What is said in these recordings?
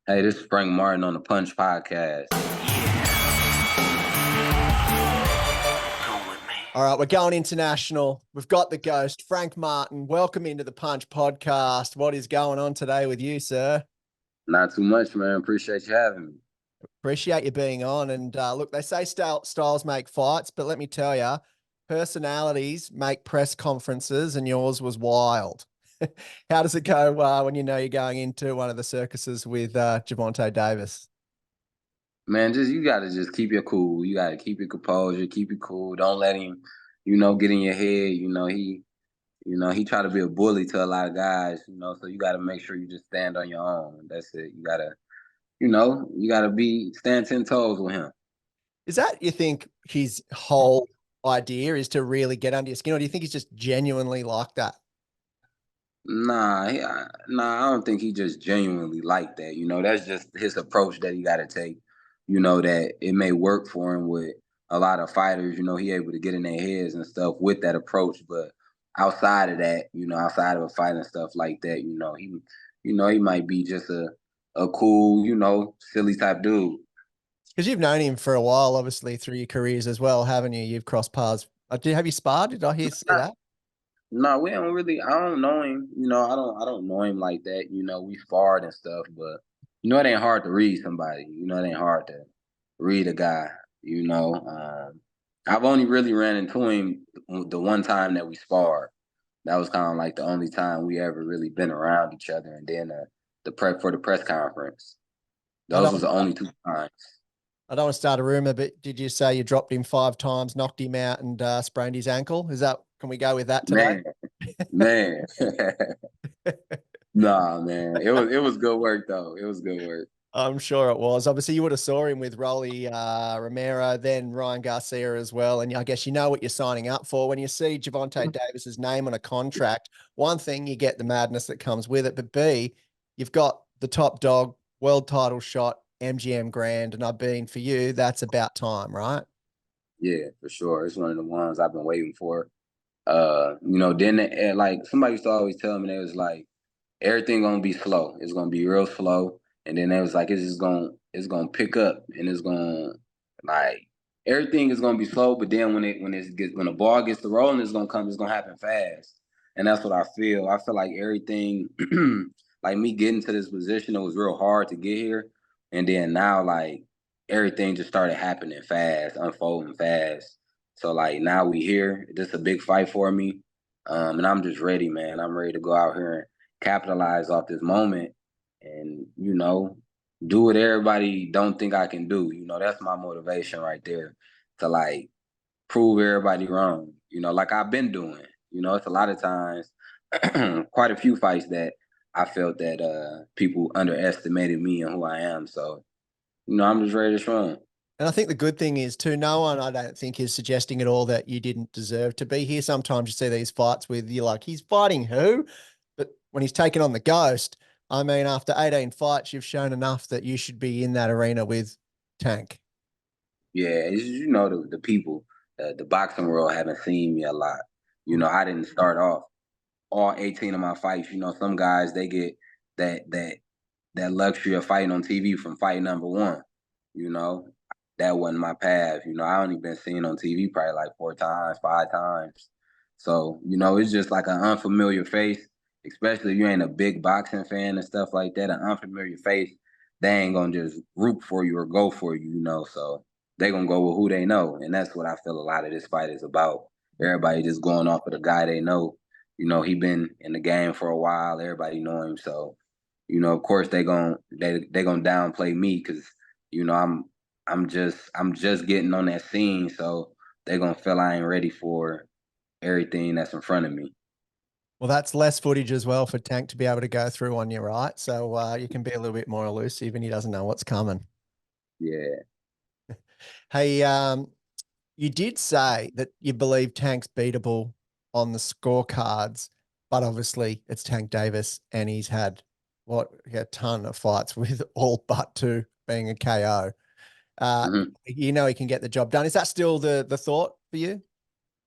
Hey, this is Frank Martin on the Punch Podcast. All right, we're going international. We've got the ghost, Frank Martin. Welcome into the Punch Podcast. What is going on today with you, sir? Not too much, man. Appreciate you having me. Appreciate you being on. And look, they say styles make fights, but let me tell you, personalities make press conferences, and yours was wild. How does it go when you know you're going into one of the circuses with Gervonta Davis? Man, you gotta just keep your cool. You gotta keep your composure, keep it cool. Don't let him, get in your head. He try to be a bully to a lot of guys, so you gotta make sure you just stand on your own. That's it. You gotta stand 10 toes with him. Is that, you think, his whole idea is to really get under your skin, or do you think he's just genuinely like that? I don't think he just genuinely like that. That's just his approach that he got to take. That it may work for him with a lot of fighters. He able to get in their heads and stuff with that approach. But outside of that, outside of a fight and stuff like that, he might be just a cool, silly type dude. Because you've known him for a while, obviously, through your careers as well, haven't you? You've crossed paths. Have you sparred? Did I hear say that? No, we don't really. I don't know him. I don't know him like that. We sparred and stuff, but it ain't hard to read somebody. It ain't hard to read a guy. I've only really ran into him the one time that we sparred. That was kind of like the only time we ever really been around each other, and then the prep for the press conference. Those was the only two times. I don't want to start a rumor, but did you say you dropped him 5 times, knocked him out, and sprained his ankle? Can we go with that today? Man. Nah, man. It was good work though. It was good work. I'm sure it was. Obviously, you would have saw him with Rolly Romero, then Ryan Garcia as well. And I guess you know what you're signing up for. When you see Gervonta Davis's name on a contract, one thing, you get the madness that comes with it. But B, you've got the top dog, world title shot, MGM Grand. And for you, that's about time, right? Yeah, for sure. It's one of the ones I've been waiting for. Then like somebody used to always tell me, they was like, everything gonna be slow. It's gonna be real slow. And then they was like, it's gonna pick up, and it's gonna, like, everything is gonna be slow, but then when the ball gets to rolling, it's gonna happen fast. And that's what I feel. I feel like everything like me getting to this position, it was real hard to get here. And then now, like, everything just started happening fast, unfolding fast. So like now we here. This is a big fight for me. And I'm just ready, man. I'm ready to go out here and capitalize off this moment and, do what everybody don't think I can do. That's my motivation right there, to like prove everybody wrong, like I've been doing. It's a lot of times, quite a few fights that I felt that people underestimated me and who I am. So, I'm just ready to show them. And I think the good thing is too, no one, I don't think, is suggesting at all that you didn't deserve to be here. Sometimes you see these fights with, you're like, he's fighting who? But when he's taken on the ghost, I mean, after 18 fights, you've shown enough that you should be in that arena with Tank. Yeah, the people, the boxing world haven't seen me a lot. I didn't start off all 18 of my fights. Some guys, they get that luxury of fighting on TV from fight number one. You know, that wasn't my path. I only been seen on TV probably like 4 times, 5 times. So, it's just like an unfamiliar face, especially if you ain't a big boxing fan and stuff like that. An unfamiliar face, they ain't gonna just root for you or go for you. So they gonna go with who they know. And that's what I feel a lot of this fight is about. Everybody just going off of the guy they know. He been in the game for a while. Everybody know him. So, of course they gonna downplay me because, I'm just getting on that scene. So they gonna feel I ain't ready for everything that's in front of me. Well, that's less footage as well for Tank to be able to go through on you, right? So you can be a little bit more elusive and he doesn't know what's coming. Yeah. Hey, you did say that you believe Tank's beatable on the scorecards, but obviously it's Tank Davis and he's had a ton of fights with all but 2 being a KO. Mm-hmm. He can get the job done. Is that still the thought for you?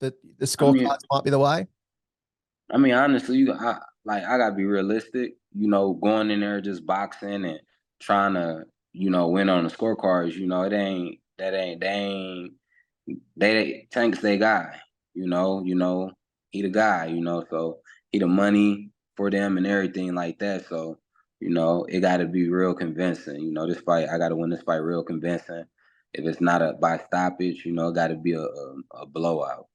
That the I mean, scorecards might be the way? honestly, I gotta be realistic. Going in there just boxing and trying to, win on the scorecards. They Tank's their guy. He the guy. So he the money for them and everything like that. So it got to be real convincing. This fight, I got to win this fight real convincing. If it's not a by stoppage, it got to be a blowout.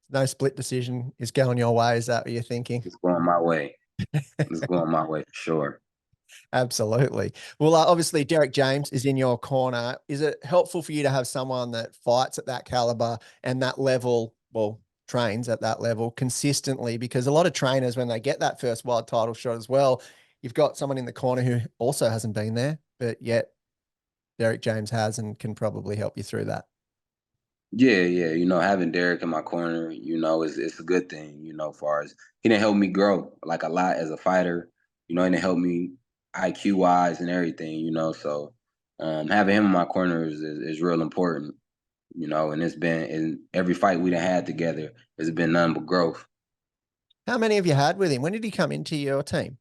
No split decision is going your way. Is that what you're thinking? It's going my way. It's going my way for sure. Absolutely. Well, obviously, Derek James is in your corner. Is it helpful for you to have someone that fights at that caliber and that level, well, trains at that level consistently? Because a lot of trainers, when they get that first world title shot as well, you've got someone in the corner who also hasn't been there, but yet Derek James has and can probably help you through that. Yeah. Having Derek in my corner, it's a good thing, far as he didn't help me grow like a lot as a fighter, he didn't help me IQ wise and everything, so having him in my corner is real important, and it's been in every fight we done had together, it's been none but growth. How many have you had with him? When did he come into your team?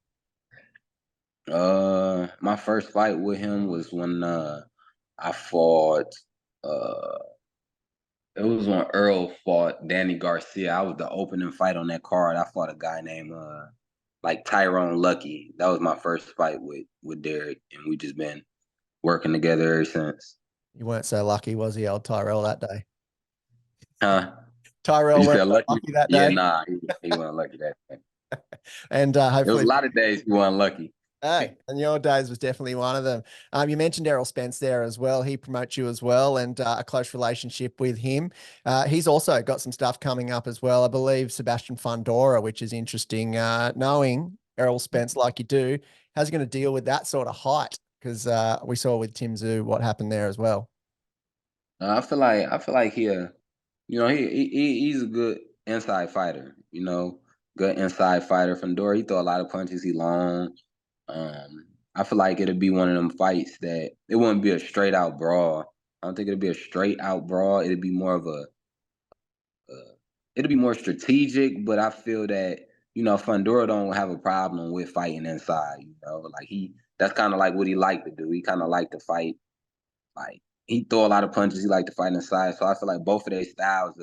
My first fight with him was when I fought it was when Earl fought Danny Garcia. I was the opening fight on that card. I fought a guy named like Tyrone Lucky. That was my first fight with Derek, and we just been working together ever since. You weren't so lucky, was he, old Tyrell, that day? Huh? Tyrell You weren't said so lucky? lucky that Yeah, day. nah, he wasn't lucky that day. And There was a hopefully, lot of days he wasn't lucky. hey, and your days was definitely one of them. You mentioned Errol Spence there as well. He promotes you as well, and a close relationship with him. He's also got some stuff coming up as well. I believe Sebastian Fundora, which is interesting. Knowing Errol Spence like you do, how's he going to deal with that sort of height? Because we saw with Tim Tszyu what happened there as well. I feel like he's a good inside fighter. Good inside fighter. Fandora, he throw a lot of punches. He long. I feel like it'd be one of them fights that it wouldn't be a straight out brawl. I don't think it'd be a straight out brawl. It'd be more of it'd be more strategic. But I feel that Fundora don't have a problem with fighting inside. Like that's kind of like what he like to do. He kind of like to fight. Like he throw a lot of punches. He like to fight inside. So I feel like both of their styles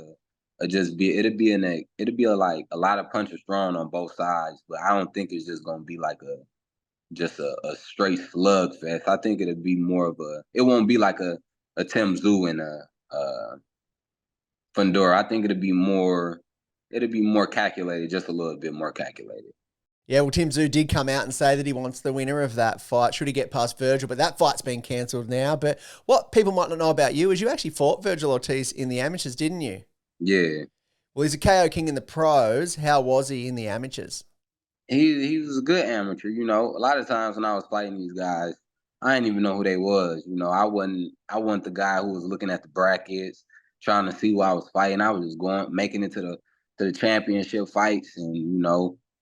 are just be it'd be like a lot of punches thrown on both sides. But I don't think it's just gonna be like a straight slugfest. I think it'd be more of it won't be like a Tim Tszyu and a Fundora. I think it'd be more calculated, just a little bit more calculated. Yeah, well, Tim Tszyu did come out and say that he wants the winner of that fight. Should he get past Virgil? But that fight's been cancelled now. But what people might not know about you is you actually fought Virgil Ortiz in the amateurs, didn't you? Yeah. Well, he's a KO king in the pros. How was he in the amateurs? He was a good amateur. A lot of times when I was fighting these guys, I didn't even know who they was. I wasn't the guy who was looking at the brackets, trying to see who I was fighting. I was just going making it to the championship fights and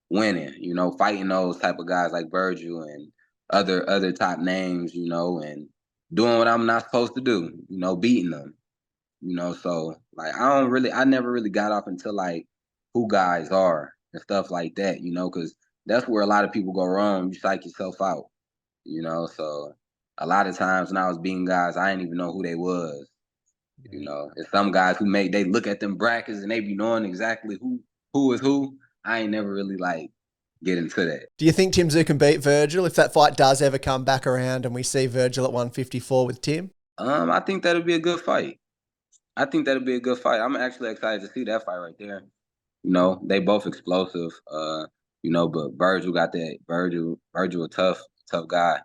winning. Fighting those type of guys like Virgil and other top names. And doing what I'm not supposed to do. Beating them. So like I never really got off until like who guys are and stuff like that, because that's where a lot of people go wrong. You psych yourself out, so a lot of times when I was beating guys, I didn't even know who they was. And some guys they look at them brackets and they be knowing exactly who is who. I ain't never really like get into that. Do you think Tim Tszyu can beat Virgil if that fight does ever come back around and we see Virgil at 154 with Tim? I think that'll be a good fight. I think that'll be a good fight. I'm actually excited to see that fight right there. They both explosive. But Virgil got that. Virgil a tough guy.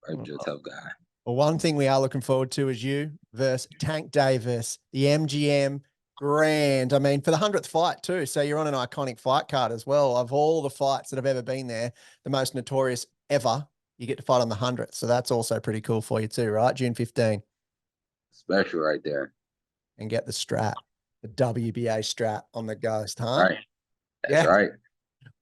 Virgil a tough guy. Well, one thing we are looking forward to is you versus Tank Davis, the MGM Grand. I mean, for the 100th fight too. So you're on an iconic fight card as well. Of all the fights that have ever been there, the most notorious ever, you get to fight on the 100th. So that's also pretty cool for you too, right? June 15. Special right there. And get the strap, the WBA strap on the Ghost, huh? Right. That's yeah. right.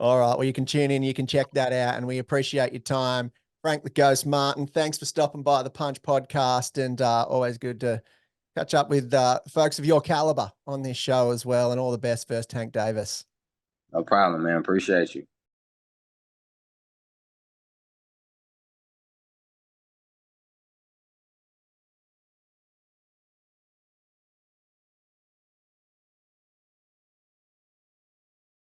All right. Well, you can tune in, you can check that out, and we appreciate your time. Frank the Ghost Martin, thanks for stopping by the Punch Podcast, and always good to catch up with folks of your caliber on this show as well, and all the best first Tank Davis. No problem, man. Appreciate you.